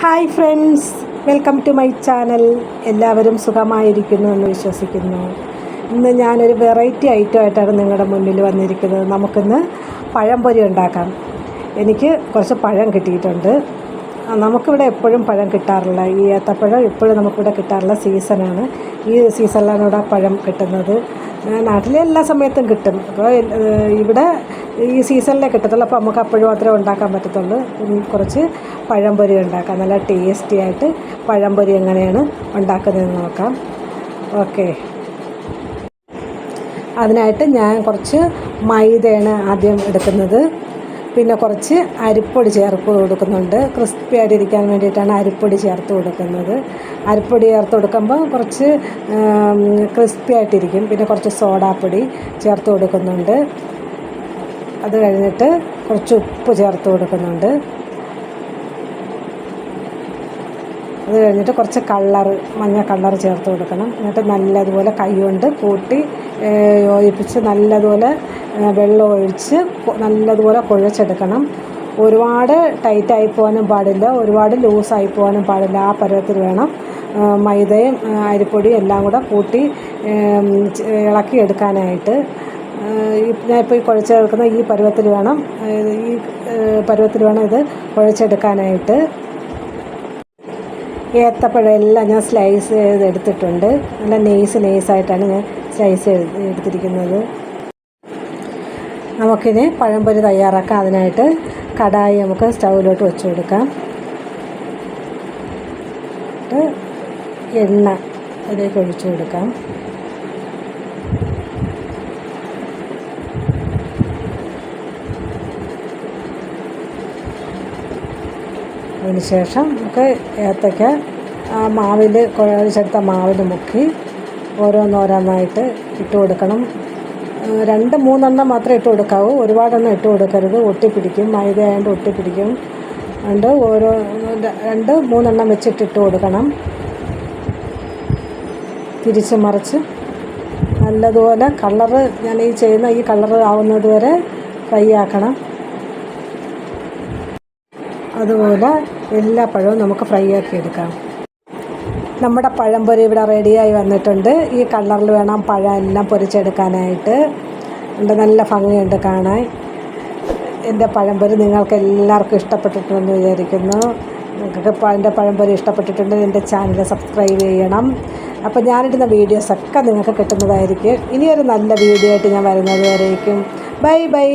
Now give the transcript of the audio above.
Hi friends, welcome to my channel. എല്ലാവരും സുഖമായിരിക്കുന്നു എന്ന് വിശ്വസിക്കുന്നു. ഇന്ന് ഞാനൊരു വെറൈറ്റി ഐറ്റമായിട്ടാണ് നിങ്ങളുടെ മുന്നിൽ വന്നിരിക്കുന്നത്. നമുക്കിന്ന് പഴംപൊരി ഉണ്ടാക്കാം. എനിക്ക് കുറച്ച് പഴം കിട്ടിയിട്ടുണ്ട്. നമുക്കിവിടെ എപ്പോഴും പഴം കിട്ടാറില്ല. ഈ ഏത്തപ്പഴം എപ്പോഴും നമുക്കിവിടെ കിട്ടാറുള്ള സീസണാണ്. ഈ സീസണിലാണ് ഇവിടെ പഴം കിട്ടുന്നത്. നാട്ടിലെ എല്ലാ സമയത്തും കിട്ടും. അപ്പോൾ ഇവിടെ ഈ സീസണിലേ കിട്ടത്തുള്ളൂ. അപ്പോൾ നമുക്ക് അപ്പോഴും മാത്രമേ ഉണ്ടാക്കാൻ പറ്റത്തുള്ളൂ. കുറച്ച് പഴംപൊരി ഉണ്ടാക്കാം. നല്ല ടേസ്റ്റി ആയിട്ട് പഴംപൊരി എങ്ങനെയാണ് ഉണ്ടാക്കുന്നതെന്ന് നോക്കാം. ഓക്കെ, അതിനായിട്ട് ഞാൻ കുറച്ച് മൈദയാണ് ആദ്യം എടുക്കുന്നത്. പിന്നെ കുറച്ച് അരിപ്പൊടി ചേർത്ത് കൊടുക്കുന്നുണ്ട്. ക്രിസ്പി ആയിട്ടിരിക്കാൻ വേണ്ടിയിട്ടാണ് അരിപ്പൊടി ചേർത്ത് കൊടുക്കുന്നത്. അരിപ്പൊടി ചേർത്ത് കൊടുക്കുമ്പോൾ കുറച്ച് ക്രിസ്പി ആയിട്ടിരിക്കും. പിന്നെ കുറച്ച് സോഡാപ്പൊടി ചേർത്ത് കൊടുക്കുന്നുണ്ട്. അത് കഴിഞ്ഞിട്ട് കുറച്ച് ഉപ്പ് ചേർത്ത് കൊടുക്കുന്നുണ്ട്. അത് കഴിഞ്ഞിട്ട് കുറച്ച് മഞ്ഞ കളർ ചേർത്ത് കൊടുക്കണം. എന്നിട്ട് നല്ലതുപോലെ കൈ കൊണ്ട് കൂട്ടി യോജിപ്പിച്ച് നല്ലതുപോലെ വെള്ളം ഒഴിച്ച് നല്ലതുപോലെ കുഴച്ചെടുക്കണം. ഒരുപാട് ടൈറ്റായി പോകാനും പാടില്ല, ഒരുപാട് ലൂസായി പോകാനും പാടില്ല. ആ പരുവത്തിൽ വേണം മൈദയും അരിപ്പൊടിയും എല്ലാം കൂടെ കൂട്ടി ഇളക്കി എടുക്കാനായിട്ട്. ഞാനിപ്പോൾ ഈ കുഴച്ചെടുക്കുന്ന ഈ പരുവത്തിൽ വേണം ഇത് കുഴച്ചെടുക്കാനായിട്ട്. ഏത്തപ്പഴം എല്ലാം ഞാൻ സ്ലൈസ് ചെയ്തെടുത്തിട്ടുണ്ട്. നല്ല നൈസായിട്ടാണ് ഞാൻ സ്ലൈസ് എടുത്തിരിക്കുന്നത്. നമുക്കിനി പഴംപൊരി തയ്യാറാക്കാം. അതിനായിട്ട് കടായി നമുക്ക് സ്റ്റൗവിലോട്ട് വെച്ച് കൊടുക്കാം. എണ്ണ അതിലേക്ക് ഒഴിച്ചു കൊടുക്കാം. അതിനുശേഷം നമുക്ക് ഏത്തയ്ക്ക മാവിൽ കുഴച്ചെടുത്ത മാവിൽ മുക്കി ഓരോന്നോരോന്നായിട്ട് ഇട്ട് കൊടുക്കണം. 2-3 എണ്ണം മാത്രമേ ഇട്ട് കൊടുക്കാവൂ. ഒരുപാടെണ്ണം ഇട്ട് കൊടുക്കരുത്, ഒട്ടിപ്പിടിക്കും. മൈദ ആയതുകൊണ്ട് ഒട്ടിപ്പിടിക്കും. അതുകൊണ്ട് 2-3 എണ്ണം വെച്ചിട്ട് ഇട്ട് കൊടുക്കണം. തിരിച്ച് മറിച്ച് നല്ലതുപോലെ ഞാൻ ഈ ചെയ്യുന്ന ഈ കളറ് ആവുന്നത് വരെ ഫ്രൈ ആക്കണം. അതുപോലെ എല്ലാ പഴവും നമുക്ക് ഫ്രൈ ആക്കി എടുക്കാം. നമ്മുടെ പഴംപൊരി ഇവിടെ റെഡിയായി വന്നിട്ടുണ്ട്. ഈ കളറിൽ വേണം പഴം എല്ലാം പൊരിച്ചെടുക്കാനായിട്ട്. നല്ല ഭംഗിയുണ്ട് കാണാൻ. എൻ്റെ പഴംപൊരി നിങ്ങൾക്ക് എല്ലാവർക്കും ഇഷ്ടപ്പെട്ടിട്ടുണ്ടെന്ന് വിചാരിക്കുന്നു. നിങ്ങൾക്ക് എൻ്റെ പഴംപൊരി ഇഷ്ടപ്പെട്ടിട്ടുണ്ടെങ്കിൽ എൻ്റെ ചാനൽ സബ്സ്ക്രൈബ് ചെയ്യണം. അപ്പോൾ ഞാനിടുന്ന വീഡിയോസൊക്കെ നിങ്ങൾക്ക് കിട്ടുന്നതായിരിക്കും. ഇനിയൊരു നല്ല വീഡിയോ ആയിട്ട് ഞാൻ വരുന്നത് വരേക്കും. ബൈ.